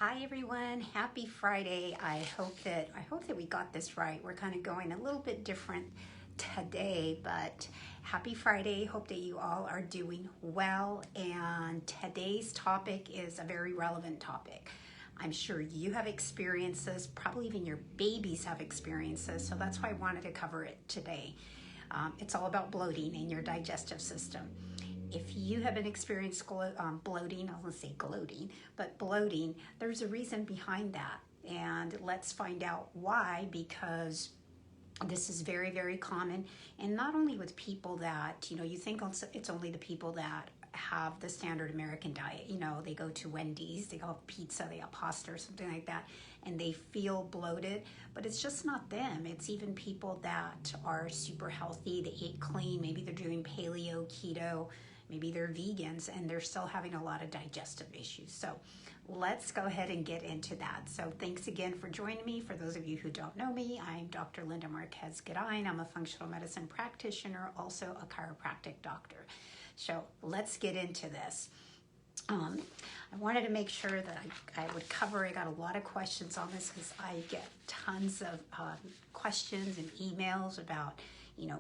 Hi everyone, happy Friday. I hope that we got this right. We're kind of going a little bit different today, but happy Friday. Hope that you all are doing well, and today's topic is a very relevant topic. I'm sure you have experienced this, probably even your babies have experienced this, so that's why I wanted to cover it today. It's all about bloating in your digestive system. If you have been experiencing bloating, I was going to say gloating, but bloating, there's a reason behind that. And let's find out why, because this is very, very common. And not only with people that, you think it's only the people that have the standard American diet. They go to Wendy's, they go have pizza, they have pasta or something like that, and they feel bloated. But it's just not them. It's even people that are super healthy, they eat clean, maybe they're doing paleo, keto, maybe they're vegans, and they're still having a lot of digestive issues. So let's go ahead and get into that. So thanks again for joining me. For those of you who don't know me, I'm Dr. Linda Marquez Goodine. I'm a functional medicine practitioner, also a chiropractic doctor. So let's get into this. I wanted to make sure that I would cover. I got a lot of questions on this because I get tons of questions and emails about,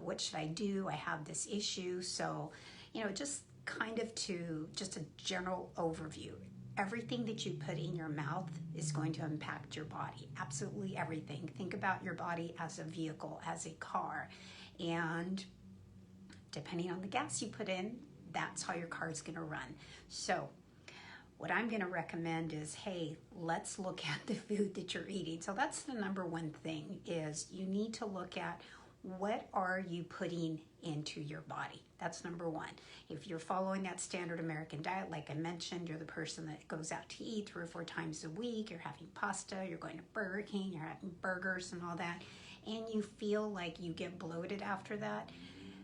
what should I do? I have this issue. So, just kind of just a general overview. Everything that you put in your mouth is going to impact your body. Absolutely everything. Think about your body as a vehicle, as a car. And depending on the gas you put in, that's how your car is going to run. So what I'm going to recommend is, hey, let's look at the food that you're eating. So that's the number one thing, is you need to look at what are you putting into your body. That's number one. If you're following that standard American diet, like I mentioned, you're the person that goes out to eat 3 or 4 times a week, you're having pasta, you're going to Burger King, you're having burgers and all that, and you feel like you get bloated after that,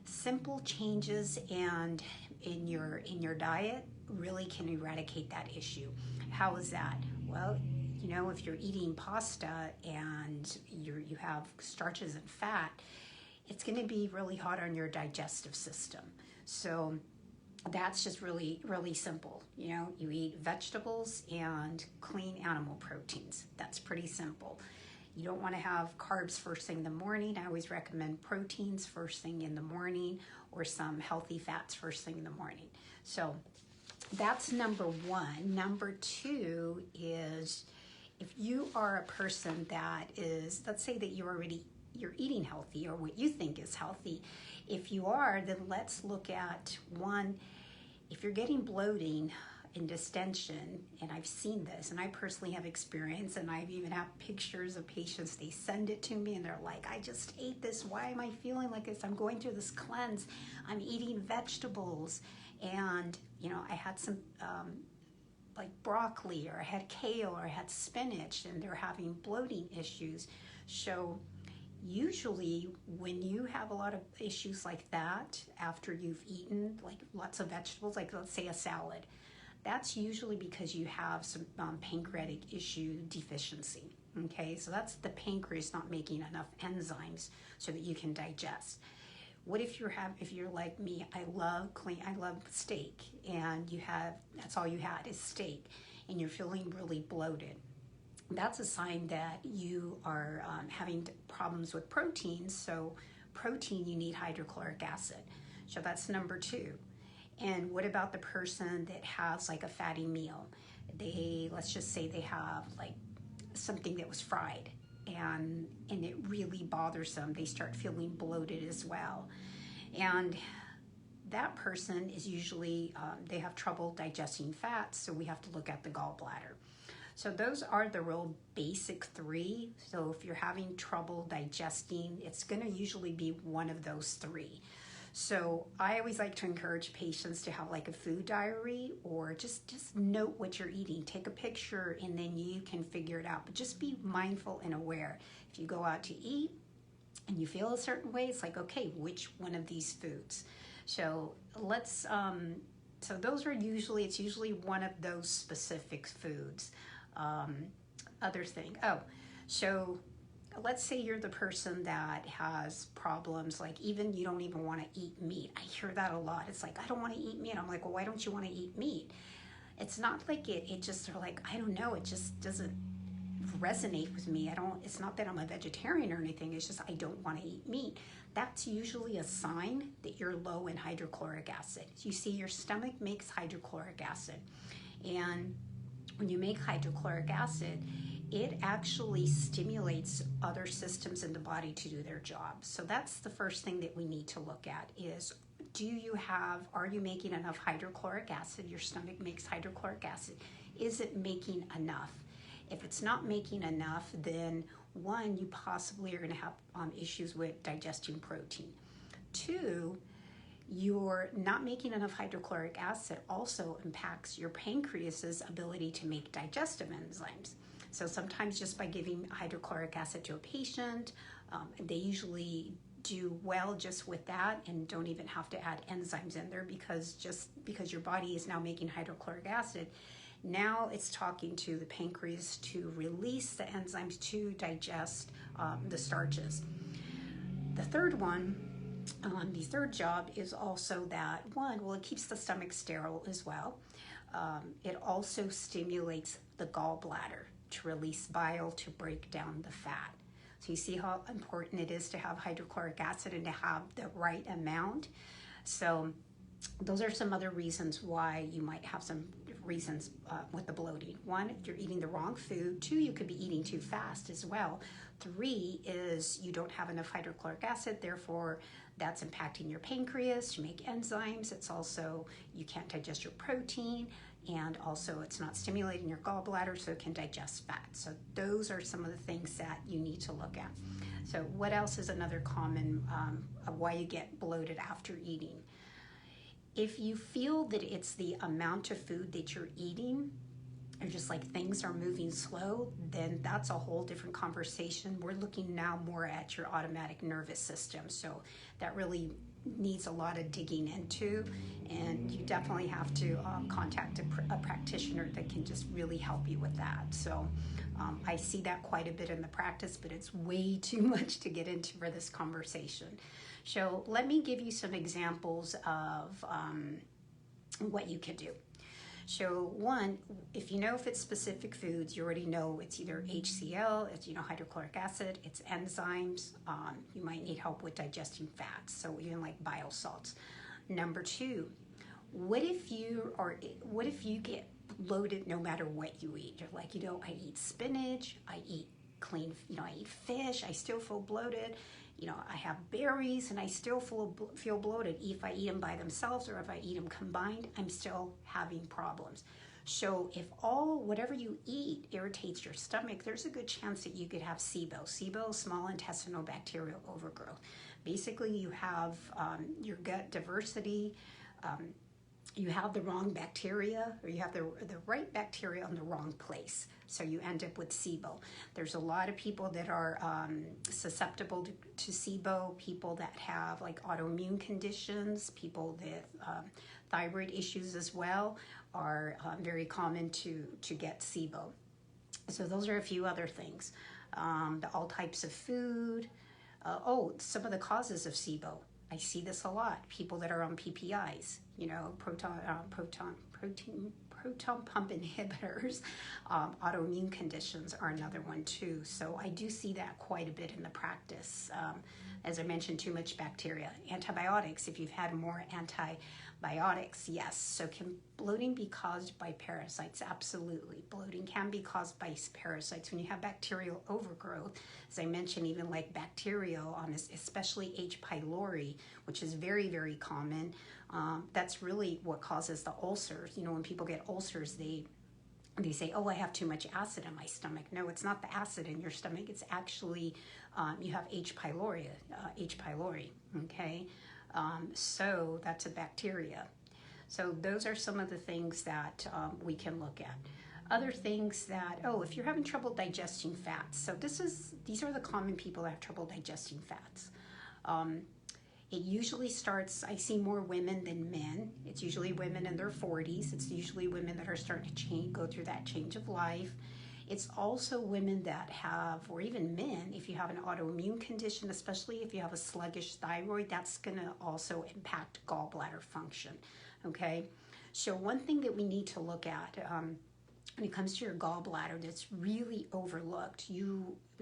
simple changes and in your diet really can eradicate that issue. How is that? Well, if you're eating pasta and you have starches and fat, it's going to be really hard on your digestive system. So that's just really, really simple. You eat vegetables and clean animal proteins. That's pretty simple. You don't want to have carbs first thing in the morning. I always recommend proteins first thing in the morning, or some healthy fats first thing in the morning. So that's number one. Number two is, if you are a person that is, let's say that you're eating healthy, or what you think is healthy. If you are, then let's look at one, if you're getting bloating and distension, and I've seen this, and I personally have experience, and I've even had pictures of patients, they send it to me, and they're like, I just ate this, why am I feeling like this? I'm going through this cleanse, I'm eating vegetables, and I had some like broccoli, or I had kale, or I had spinach, and they're having bloating issues. So usually when you have a lot of issues like that after you've eaten like lots of vegetables, like let's say a salad, that's usually because you have some pancreatic issue deficiency. Okay, so that's the pancreas not making enough enzymes so that you can digest. What if you're like me, I love steak, and that's all you had is steak, and you're feeling really bloated. That's a sign that you are having problems with protein. So protein, you need hydrochloric acid. So that's number two. And what about the person that has like a fatty meal? Let's just say they have like something that was fried, and it really bothers them. They start feeling bloated as well. And that person is usually, they have trouble digesting fats, so we have to look at the gallbladder. So those are the real basic 3. So if you're having trouble digesting, it's going to usually be one of those 3. So I always like to encourage patients to have like a food diary, or just note what you're eating. Take a picture, and then you can figure it out. But just be mindful and aware. If you go out to eat and you feel a certain way, it's like, okay, which one of these foods? So so those are it's usually one of those specific foods. Other thing. So let's say you're the person that has problems, like even you don't even want to eat meat. I hear that a lot. It's like, I don't want to eat meat. I'm like, well, why don't you want to eat meat? It's not like it just sort of like, I don't know, it just doesn't resonate with me. It's not that I'm a vegetarian or anything, it's just I don't want to eat meat. That's usually a sign that you're low in hydrochloric acid. You see, your stomach makes hydrochloric acid. And when you make hydrochloric acid, it actually stimulates other systems in the body to do their job. So that's the first thing that we need to look at is, are you making enough hydrochloric acid? Your stomach makes hydrochloric acid. Is it making enough? If it's not making enough, then one, you possibly are going to have issues with digesting protein. Two, you're not making enough hydrochloric acid also impacts your pancreas's ability to make digestive enzymes. So sometimes just by giving hydrochloric acid to a patient, they usually do well just with that and don't even have to add enzymes in there, because your body is now making hydrochloric acid. Now it's talking to the pancreas to release the enzymes to digest the starches. The third job is also that it keeps the stomach sterile as well. It also stimulates the gallbladder to release bile to break down the fat. So you see how important it is to have hydrochloric acid and to have the right amount. So those are some other reasons why you might have some reasons with the bloating. One, if you're eating the wrong food. Two, you could be eating too fast as well. Three is you don't have enough hydrochloric acid, therefore that's impacting your pancreas to make enzymes. It's also, you can't digest your protein, and also it's not stimulating your gallbladder so it can digest fat. So those are some of the things that you need to look at. So what else is another common why you get bloated after eating? If you feel that it's the amount of food that you're eating, or just like things are moving slow, then that's a whole different conversation. We're looking now more at your automatic nervous system. So that really needs a lot of digging into, and you definitely have to contact a practitioner that can just really help you with that. So I see that quite a bit in the practice, but it's way too much to get into for this conversation. So let me give you some examples of what you can do. So one, if it's specific foods, you already know it's either HCl, it's hydrochloric acid, it's enzymes. You might need help with digesting fats, so even like bile salts. Number two, what if you get bloated no matter what you eat? You're like, I eat spinach, I eat clean, I eat fish, I still feel bloated. I have berries and I still feel bloated. If I eat them by themselves or if I eat them combined, I'm still having problems. So if whatever you eat irritates your stomach, there's a good chance that you could have SIBO. SIBO, small intestinal bacterial overgrowth. Basically, you have your gut diversity. You have the wrong bacteria, or you have the right bacteria in the wrong place. So you end up with SIBO. There's a lot of people that are susceptible to SIBO, people that have like autoimmune conditions, people with thyroid issues as well are very common to get SIBO. So those are a few other things. All types of food. Some of the causes of SIBO. I see this a lot. People that are on PPIs, proton pump inhibitors, autoimmune conditions are another one too. So I do see that quite a bit in the practice. As I mentioned, too much bacteria. Antibiotics, if you've had more antibiotics, yes. So can bloating be caused by parasites? Absolutely. Bloating can be caused by parasites. When you have bacterial overgrowth, as I mentioned, even like bacterial, especially H. pylori, which is very, very common, that's really what causes the ulcers. When people get ulcers, they say, I have too much acid in my stomach. No, it's not the acid in your stomach. It's actually, you have H. pylori, okay? So that's a bacteria. So those are some of the things that we can look at. Other things that, if you're having trouble digesting fats. So these are the common people that have trouble digesting fats. It usually starts, I see more women than men. It's usually women in their 40s. It's usually women that are starting to go through that change of life. It's also women that have, or even men, if you have an autoimmune condition, especially if you have a sluggish thyroid, that's going to also impact gallbladder function, okay? So one thing that we need to look at when it comes to your gallbladder that's really overlooked,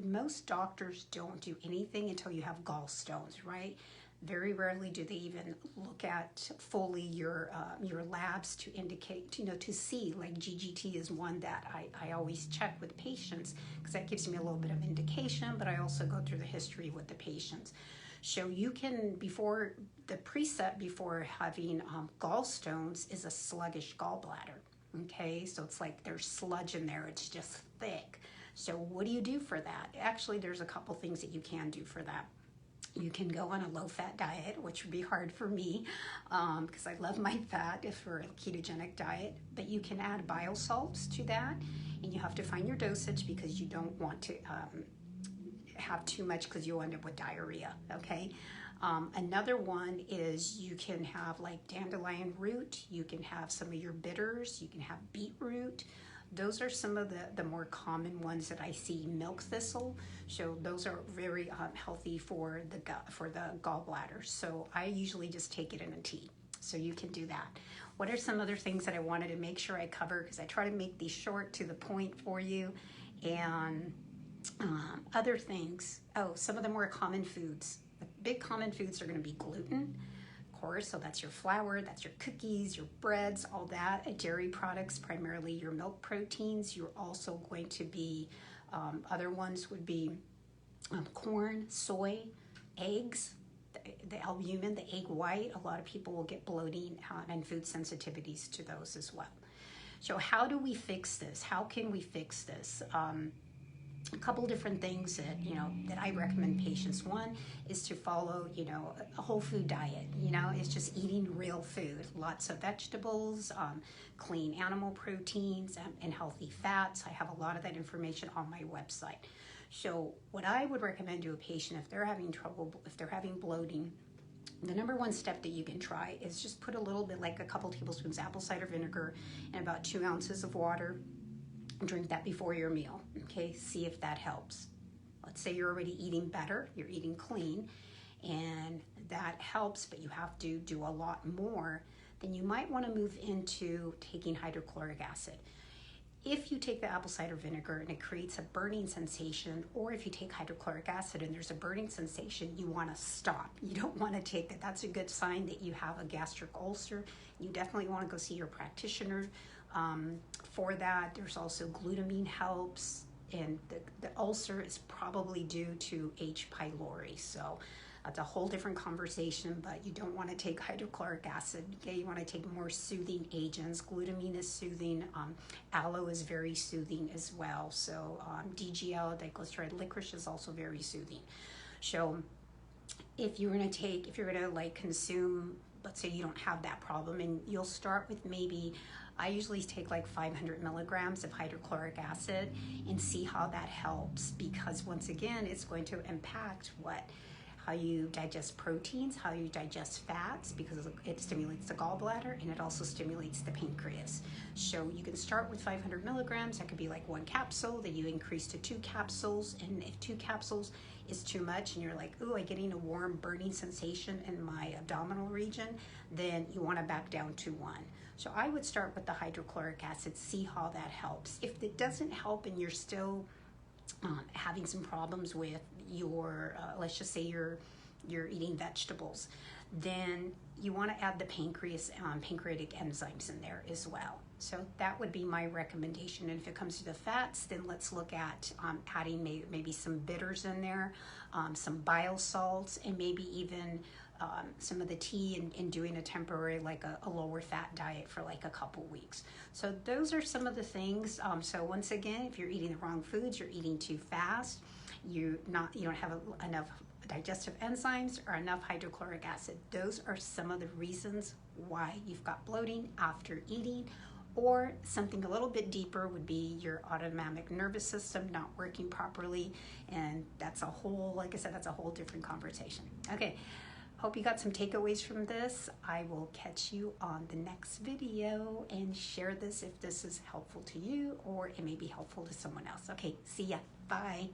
most doctors don't do anything until you have gallstones, right? Very rarely do they even look at fully your labs to indicate, to see. Like GGT is one that I always check with patients because that gives me a little bit of indication, but I also go through the history with the patients. So you can, before the preset before having gallstones is a sluggish gallbladder. Okay, so it's like there's sludge in there, it's just thick. So what do you do for that? Actually, there's a couple things that you can do for that. You can go on a low-fat diet, which would be hard for me because I love my fat for a ketogenic diet. But you can add biosalts to that, and you have to find your dosage because you don't want to have too much because you'll end up with diarrhea, okay? Another one is you can have like dandelion root, you can have some of your bitters, you can have beetroot. Those are some of the more common ones that I see. Milk thistle, so those are very healthy for the gallbladder. So I usually just take it in a tea. So you can do that. What are some other things that I wanted to make sure I cover? Because I try to make these short to the point for you. And other things. Oh, some of the more common foods. The big common foods are going to be gluten, of course, so that's your flour, that's your cookies, your breads, all that. Dairy products, primarily your milk proteins. You're also going to be, other ones would be corn, soy, eggs, the albumin, the egg white. A lot of people will get bloating and food sensitivities to those as well. So how do we fix this? How can we fix this? A couple different things that I recommend patients. One is to follow, a whole food diet. It's just eating real food, lots of vegetables, clean animal proteins, and healthy fats. I have a lot of that information on my website. So what I would recommend to a patient if they're having trouble, if they're having bloating, the number one step that you can try is just put a little bit, like a couple tablespoons apple cider vinegar and about 2 ounces of water. Drink that before your meal, okay? See if that helps. Let's say you're already eating better, you're eating clean, and that helps, but you have to do a lot more, then you might want to move into taking hydrochloric acid. If you take the apple cider vinegar and it creates a burning sensation, or if you take hydrochloric acid and there's a burning sensation, you want to stop. You don't want to take that. That's a good sign that you have a gastric ulcer. You definitely want to go see your practitioner for that. There's also glutamine helps, and the ulcer is probably due to H. pylori. So that's a whole different conversation, but you don't want to take hydrochloric acid. Okay, you want to take more soothing agents. Glutamine is soothing. Aloe is very soothing as well. So DGL, diglyceride licorice, is also very soothing. So if you're going to like consume, let's say you don't have that problem, and you'll start with maybe, I usually take like 500 milligrams of hydrochloric acid and see how that helps, because once again, it's going to impact how you digest proteins, how you digest fats, because it stimulates the gallbladder and it also stimulates the pancreas. So you can start with 500 milligrams. That could be like 1 capsule, then you increase to 2 capsules. And if 2 capsules is too much and you're like, ooh, I'm getting a warm burning sensation in my abdominal region, then you want to back down to 1. So I would start with the hydrochloric acid, see how that helps. If it doesn't help and you're still having some problems with your, let's just say you're eating vegetables, then you want to add the pancreatic enzymes in there as well. So that would be my recommendation. And if it comes to the fats, then let's look at adding maybe some bitters in there, some bile salts, and maybe even some of the tea, and doing a temporary, like a lower fat diet for like a couple weeks. So those are some of the things. So once again, if you're eating the wrong foods, you're eating too fast, you don't have enough digestive enzymes or enough hydrochloric acid. Those are some of the reasons why you've got bloating after eating. Or something a little bit deeper would be your autonomic nervous system not working properly, and that's a whole, like I said, that's a whole different conversation. Okay, hope you got some takeaways from this. I will catch you on the next video, and share this if this is helpful to you or it may be helpful to someone else. Okay, see ya. Bye.